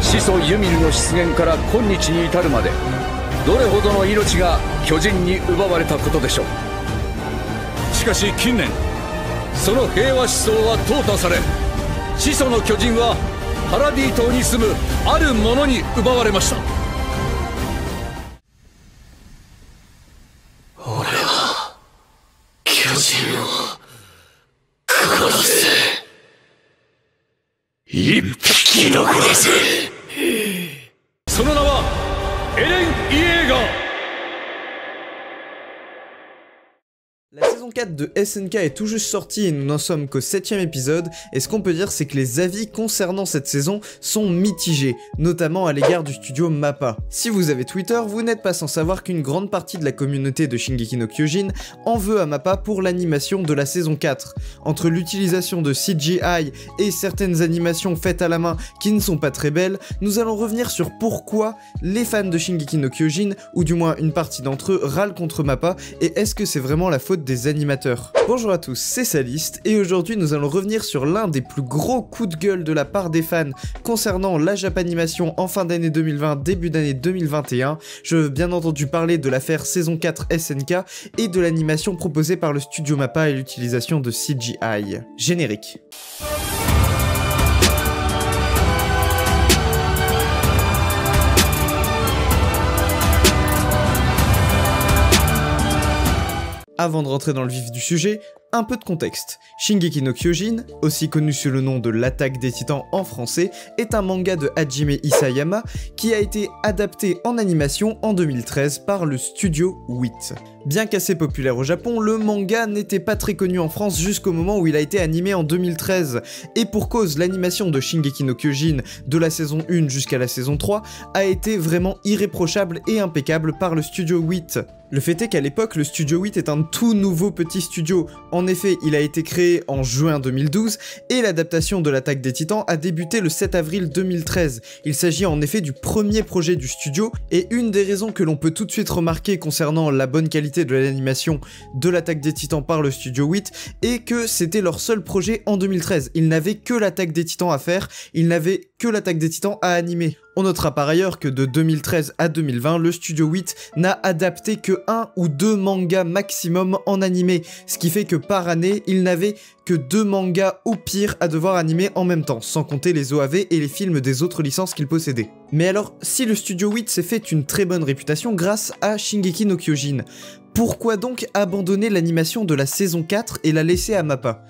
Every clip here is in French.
始祖ユミルの出現から今日に至るまでどれほどの命が巨人に奪われたことでしょう。しかし近年その平和思想は淘汰され、始祖の巨人はパラディ島に住むあるものに奪われました。俺は巨人を殺せ。一匹残らず。その名はエレン・イエーガー。La saison 4 de SNK est tout juste sortie et nous n'en sommes qu'au 7ème épisode, et ce qu'on peut dire c'est que les avis concernant cette saison sont mitigés, notamment à l'égard du studio MAPPA. Si vous avez Twitter, vous n'êtes pas sans savoir qu'une grande partie de la communauté de Shingeki no Kyojin en veut à MAPPA pour l'animation de la saison 4. Entre l'utilisation de CGI et certaines animations faites à la main qui ne sont pas très belles, nous allons revenir sur pourquoi les fans de Shingeki no Kyojin, ou du moins une partie d'entre eux, râlent contre MAPPA, et est-ce que c'est vraiment la faute des animateurs. Bonjour à tous, c'est Saliste, et aujourd'hui nous allons revenir sur l'un des plus gros coups de gueule de la part des fans concernant la Japanimation en fin d'année 2020, début d'année 2021. Je veux bien entendu parler de l'affaire saison 4 SNK et de l'animation proposée par le studio MAPPA et l'utilisation de CGI. Générique. Avant de rentrer dans le vif du sujet, un peu de contexte. Shingeki no Kyojin, aussi connu sous le nom de l'Attaque des Titans en français, est un manga de Hajime Isayama qui a été adapté en animation en 2013 par le studio WIT. Bien qu'assez populaire au Japon, le manga n'était pas très connu en France jusqu'au moment où il a été animé en 2013, et pour cause, l'animation de Shingeki no Kyojin de la saison 1 jusqu'à la saison 3 a été vraiment irréprochable et impeccable par le studio WIT. Le fait est qu'à l'époque, le studio WIT est un tout nouveau petit studio. En effet, il a été créé en juin 2012 et l'adaptation de l'Attaque des Titans a débuté le 7 avril 2013. Il s'agit en effet du premier projet du studio, et une des raisons que l'on peut tout de suite remarquer concernant la bonne qualité de l'animation de l'Attaque des Titans par le studio WIT est que c'était leur seul projet en 2013. Ils n'avaient que l'Attaque des Titans à faire, ils n'avaient que l'Attaque des Titans à animer. On notera par ailleurs que de 2013 à 2020, le studio WIT n'a adapté que 1 ou 2 mangas maximum en animé, ce qui fait que par année, il n'avait que 2 mangas au pire à devoir animer en même temps, sans compter les OAV et les films des autres licences qu'il possédait. Mais alors, si le studio WIT s'est fait une très bonne réputation grâce à Shingeki no Kyojin, pourquoi donc abandonner l'animation de la saison 4 et la laisser à MAPPA ?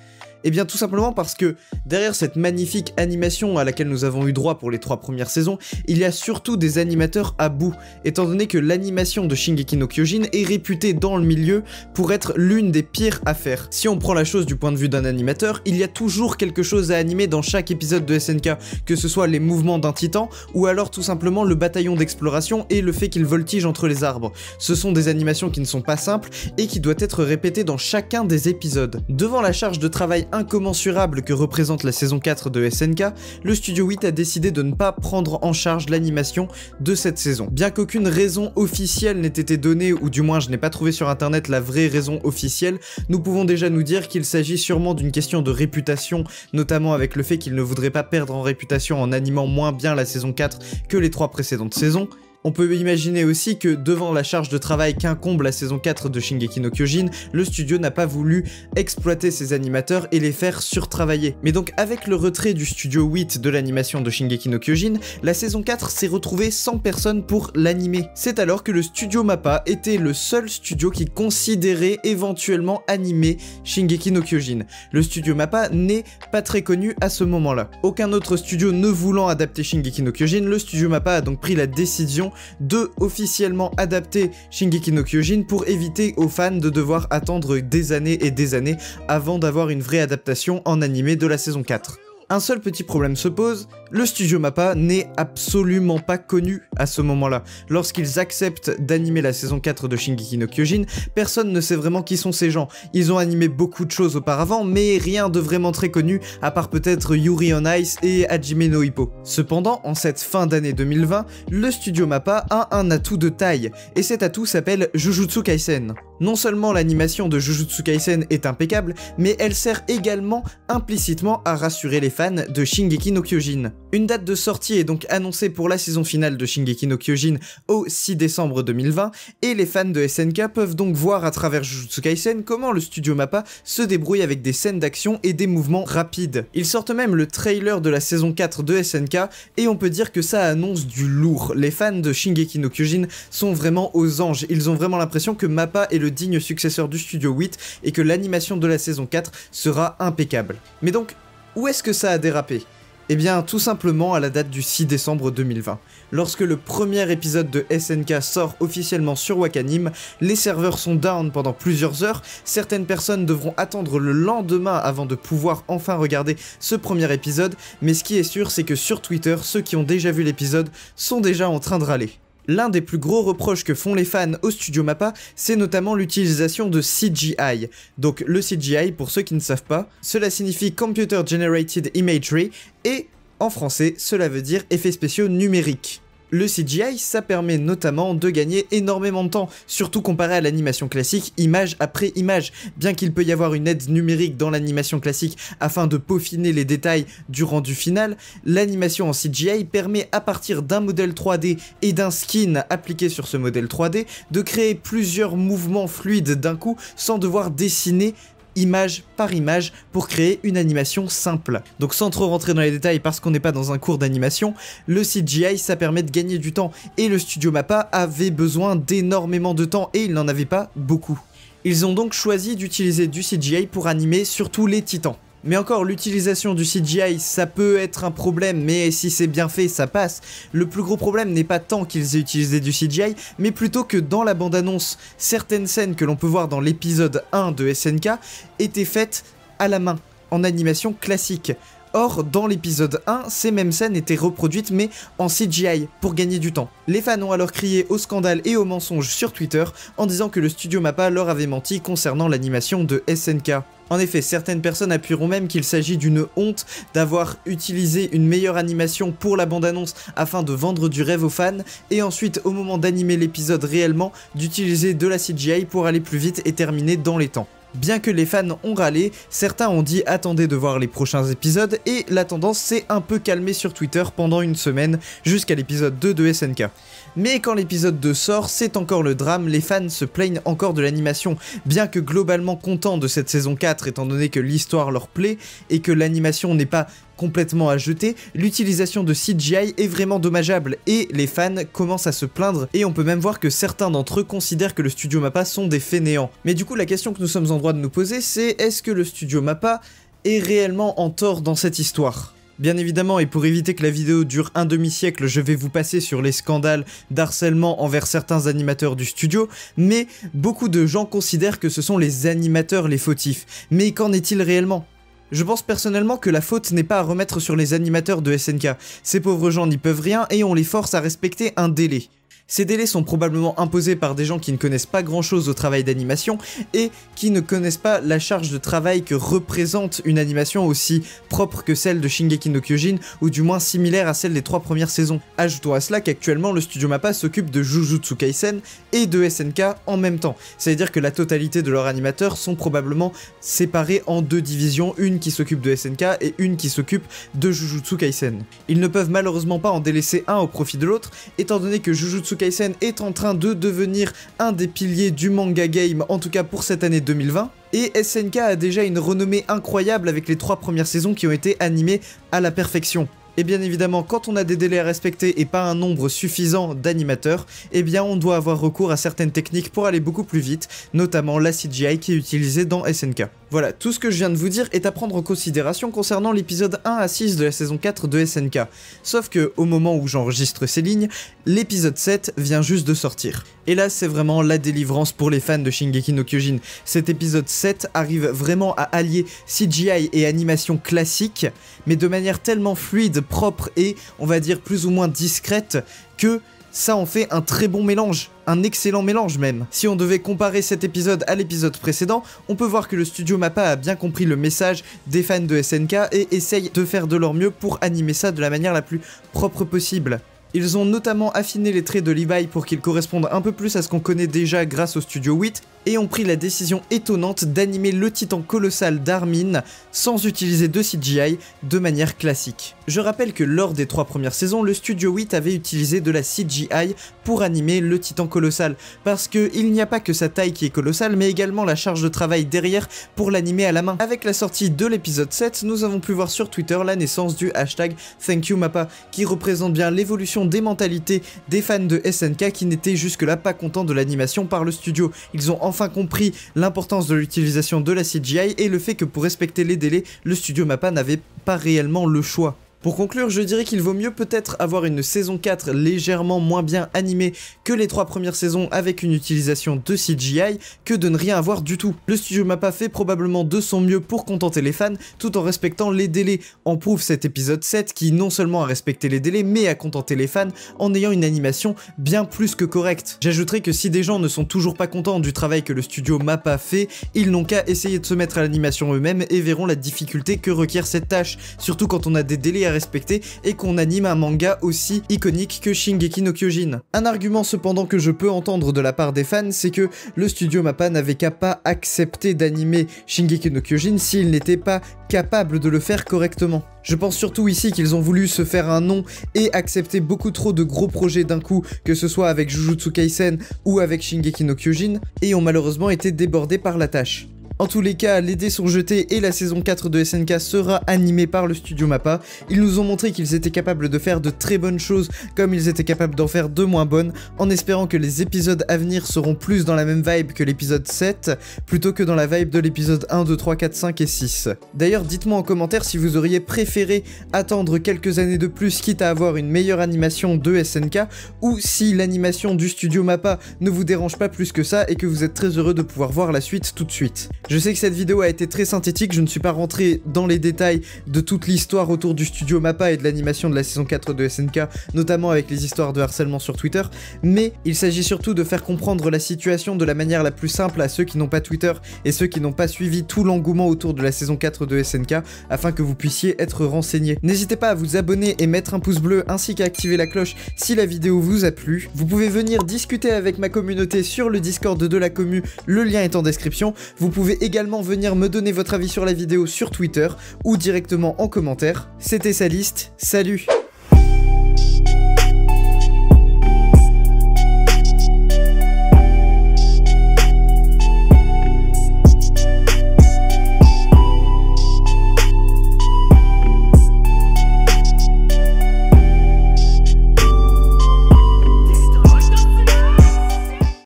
Eh bien tout simplement parce que derrière cette magnifique animation à laquelle nous avons eu droit pour les 3 premières saisons, il y a surtout des animateurs à bout, étant donné que l'animation de Shingeki no Kyojin est réputée dans le milieu pour être l'une des pires à faire. Si on prend la chose du point de vue d'un animateur, il y a toujours quelque chose à animer dans chaque épisode de SNK, que ce soit les mouvements d'un titan, ou alors tout simplement le bataillon d'exploration et le fait qu'il voltige entre les arbres. Ce sont des animations qui ne sont pas simples et qui doivent être répétées dans chacun des épisodes. Devant la charge de travail incommensurable que représente la saison 4 de SNK, le studio WIT a décidé de ne pas prendre en charge l'animation de cette saison. Bien qu'aucune raison officielle n'ait été donnée, ou du moins je n'ai pas trouvé sur internet la vraie raison officielle, nous pouvons déjà nous dire qu'il s'agit sûrement d'une question de réputation, notamment avec le fait qu'il ne voudrait pas perdre en réputation en animant moins bien la saison 4 que les 3 précédentes saisons. On peut imaginer aussi que devant la charge de travail qu'incombe la saison 4 de Shingeki no Kyojin, le studio n'a pas voulu exploiter ses animateurs et les faire surtravailler. Mais donc avec le retrait du studio WIT de l'animation de Shingeki no Kyojin, la saison 4 s'est retrouvée sans personne pour l'animer. C'est alors que le studio MAPPA était le seul studio qui considérait éventuellement animer Shingeki no Kyojin. Le studio MAPPA n'est pas très connu à ce moment-là. Aucun autre studio ne voulant adapter Shingeki no Kyojin, le studio MAPPA a donc pris la décision de officiellement adapter Shingeki no Kyojin pour éviter aux fans de devoir attendre des années et des années avant d'avoir une vraie adaptation en animé de la saison 4. Un seul petit problème se pose, le studio MAPPA n'est absolument pas connu à ce moment-là. Lorsqu'ils acceptent d'animer la saison 4 de Shingeki no Kyojin, personne ne sait vraiment qui sont ces gens. Ils ont animé beaucoup de choses auparavant, mais rien de vraiment très connu, à part peut-être Yuri on Ice et Hajime no Ippo. Cependant, en cette fin d'année 2020, le studio MAPPA a un atout de taille, et cet atout s'appelle Jujutsu Kaisen. Non seulement l'animation de Jujutsu Kaisen est impeccable, mais elle sert également implicitement à rassurer les fans de Shingeki no Kyojin. Une date de sortie est donc annoncée pour la saison finale de Shingeki no Kyojin au 6 décembre 2020, et les fans de SNK peuvent donc voir à travers Jujutsu Kaisen comment le studio MAPPA se débrouille avec des scènes d'action et des mouvements rapides. Ils sortent même le trailer de la saison 4 de SNK, et on peut dire que ça annonce du lourd. Les fans de Shingeki no Kyojin sont vraiment aux anges, ils ont vraiment l'impression que MAPPA est le digne successeur du studio 8 et que l'animation de la saison 4 sera impeccable. Mais donc, où est-ce que ça a dérapé ? Eh bien, tout simplement à la date du 6 décembre 2020. Lorsque le premier épisode de SNK sort officiellement sur Wakanim, les serveurs sont down pendant plusieurs heures, certaines personnes devront attendre le lendemain avant de pouvoir enfin regarder ce premier épisode, mais ce qui est sûr, c'est que sur Twitter, ceux qui ont déjà vu l'épisode sont déjà en train de râler. L'un des plus gros reproches que font les fans au studio MAPPA, c'est notamment l'utilisation de CGI. Donc le CGI, pour ceux qui ne savent pas, cela signifie Computer Generated Imagery, et en français, cela veut dire effets spéciaux numériques. Le CGI, ça permet notamment de gagner énormément de temps, surtout comparé à l'animation classique, image après image. Bien qu'il peut y avoir une aide numérique dans l'animation classique afin de peaufiner les détails du rendu final, l'animation en CGI permet à partir d'un modèle 3D et d'un skin appliqué sur ce modèle 3D de créer plusieurs mouvements fluides d'un coup sans devoir dessiner image par image pour créer une animation simple. Donc sans trop rentrer dans les détails parce qu'on n'est pas dans un cours d'animation, le CGI ça permet de gagner du temps et le studio MAPPA avait besoin d'énormément de temps et il n'en avait pas beaucoup. Ils ont donc choisi d'utiliser du CGI pour animer surtout les titans. Mais encore, l'utilisation du CGI, ça peut être un problème, mais si c'est bien fait, ça passe. Le plus gros problème n'est pas tant qu'ils aient utilisé du CGI, mais plutôt que dans la bande-annonce, certaines scènes que l'on peut voir dans l'épisode 1 de SNK étaient faites à la main, en animation classique. Or, dans l'épisode 1, ces mêmes scènes étaient reproduites mais en CGI pour gagner du temps. Les fans ont alors crié au scandale et au mensonge sur Twitter en disant que le studio MAPPA leur avait menti concernant l'animation de SNK. En effet, certaines personnes appuieront même qu'il s'agit d'une honte d'avoir utilisé une meilleure animation pour la bande-annonce afin de vendre du rêve aux fans, et ensuite, au moment d'animer l'épisode réellement, d'utiliser de la CGI pour aller plus vite et terminer dans les temps. Bien que les fans ont râlé, certains ont dit attendez de voir les prochains épisodes, et la tendance s'est un peu calmée sur Twitter pendant une semaine, jusqu'à l'épisode 2 de SNK. Mais quand l'épisode 2 sort, c'est encore le drame, les fans se plaignent encore de l'animation, bien que globalement contents de cette saison 4 étant donné que l'histoire leur plaît, et que l'animation n'est pas complètement à jeter, l'utilisation de CGI est vraiment dommageable et les fans commencent à se plaindre, et on peut même voir que certains d'entre eux considèrent que le studio MAPPA sont des fainéants. Mais du coup la question que nous sommes en droit de nous poser, c'est est-ce que le studio MAPPA est réellement en tort dans cette histoire ? Bien évidemment, et pour éviter que la vidéo dure un demi-siècle, je vais vous passer sur les scandales d'harcèlement envers certains animateurs du studio, mais beaucoup de gens considèrent que ce sont les animateurs les fautifs. Mais qu'en est-il réellement ? Je pense personnellement que la faute n'est pas à remettre sur les animateurs de SNK. Ces pauvres gens n'y peuvent rien et on les force à respecter un délai. Ces délais sont probablement imposés par des gens qui ne connaissent pas grand chose au travail d'animation et qui ne connaissent pas la charge de travail que représente une animation aussi propre que celle de Shingeki no Kyojin, ou du moins similaire à celle des 3 premières saisons. Ajoutons à cela qu'actuellement le studio MAPPA s'occupe de Jujutsu Kaisen et de SNK en même temps. C'est-à-dire que la totalité de leurs animateurs sont probablement séparés en 2 divisions, une qui s'occupe de SNK et une qui s'occupe de Jujutsu Kaisen. Ils ne peuvent malheureusement pas en délaisser un au profit de l'autre, étant donné que Jujutsu Kaisen est en train de devenir un des piliers du manga game, en tout cas pour cette année 2020, et SNK a déjà une renommée incroyable avec les 3 premières saisons qui ont été animées à la perfection. Et bien évidemment, quand on a des délais à respecter et pas un nombre suffisant d'animateurs, eh bien on doit avoir recours à certaines techniques pour aller beaucoup plus vite, notamment la CGI qui est utilisée dans SNK. Voilà, tout ce que je viens de vous dire est à prendre en considération concernant l'épisode 1 à 6 de la saison 4 de SNK. Sauf que, au moment où j'enregistre ces lignes, l'épisode 7 vient juste de sortir. Et là, c'est vraiment la délivrance pour les fans de Shingeki no Kyojin. Cet épisode 7 arrive vraiment à allier CGI et animation classique, mais de manière tellement fluide, propre et, on va dire, plus ou moins discrète, que ça en fait un très bon mélange, un excellent mélange même. Si on devait comparer cet épisode à l'épisode précédent, on peut voir que le studio MAPPA a bien compris le message des fans de SNK et essaye de faire de leur mieux pour animer ça de la manière la plus propre possible. Ils ont notamment affiné les traits de Levi pour qu'ils correspondent un peu plus à ce qu'on connaît déjà grâce au studio 8, et ont pris la décision étonnante d'animer le titan colossal d'Armin sans utiliser de CGI de manière classique. Je rappelle que lors des 3 premières saisons, le studio 8 avait utilisé de la CGI pour animer le titan colossal, parce qu'il n'y a pas que sa taille qui est colossale, mais également la charge de travail derrière pour l'animer à la main. Avec la sortie de l'épisode 7, nous avons pu voir sur Twitter la naissance du hashtag ThankYouMappa, qui représente bien l'évolution des mentalités des fans de SNK qui n'étaient jusque-là pas contents de l'animation par le studio. Ils ont enfin compris l'importance de l'utilisation de la CGI et le fait que pour respecter les délais, le studio Mappa n'avait pas réellement le choix. Pour conclure, je dirais qu'il vaut mieux peut-être avoir une saison 4 légèrement moins bien animée que les 3 premières saisons avec une utilisation de CGI que de ne rien avoir du tout. Le studio Mappa fait probablement de son mieux pour contenter les fans tout en respectant les délais. En prouve cet épisode 7 qui non seulement a respecté les délais mais a contenté les fans en ayant une animation bien plus que correcte. J'ajouterai que si des gens ne sont toujours pas contents du travail que le studio Mappa fait, ils n'ont qu'à essayer de se mettre à l'animation eux-mêmes et verront la difficulté que requiert cette tâche, surtout quand on a des délais à respecter et qu'on anime un manga aussi iconique que Shingeki no Kyojin. Un argument cependant que je peux entendre de la part des fans, c'est que le studio Mappa n'avait qu'à pas accepter d'animer Shingeki no Kyojin s'il n'était pas capable de le faire correctement. Je pense surtout ici qu'ils ont voulu se faire un nom et accepter beaucoup trop de gros projets d'un coup, que ce soit avec Jujutsu Kaisen ou avec Shingeki no Kyojin, et ont malheureusement été débordés par la tâche. En tous les cas, les dés sont jetés et la saison 4 de SNK sera animée par le studio Mappa. Ils nous ont montré qu'ils étaient capables de faire de très bonnes choses comme ils étaient capables d'en faire de moins bonnes, en espérant que les épisodes à venir seront plus dans la même vibe que l'épisode 7, plutôt que dans la vibe de l'épisode 1, 2, 3, 4, 5 et 6. D'ailleurs, dites-moi en commentaire si vous auriez préféré attendre quelques années de plus quitte à avoir une meilleure animation de SNK, ou si l'animation du studio Mappa ne vous dérange pas plus que ça et que vous êtes très heureux de pouvoir voir la suite tout de suite. Je sais que cette vidéo a été très synthétique, je ne suis pas rentré dans les détails de toute l'histoire autour du studio Mappa et de l'animation de la saison 4 de SNK, notamment avec les histoires de harcèlement sur Twitter, mais il s'agit surtout de faire comprendre la situation de la manière la plus simple à ceux qui n'ont pas Twitter et ceux qui n'ont pas suivi tout l'engouement autour de la saison 4 de SNK, afin que vous puissiez être renseignés. N'hésitez pas à vous abonner et mettre un pouce bleu ainsi qu'à activer la cloche si la vidéo vous a plu. Vous pouvez venir discuter avec ma communauté sur le Discord de la commu, le lien est en description. Vous pouvez également venir me donner votre avis sur la vidéo sur Twitter ou directement en commentaire. C'était Saliste, salut!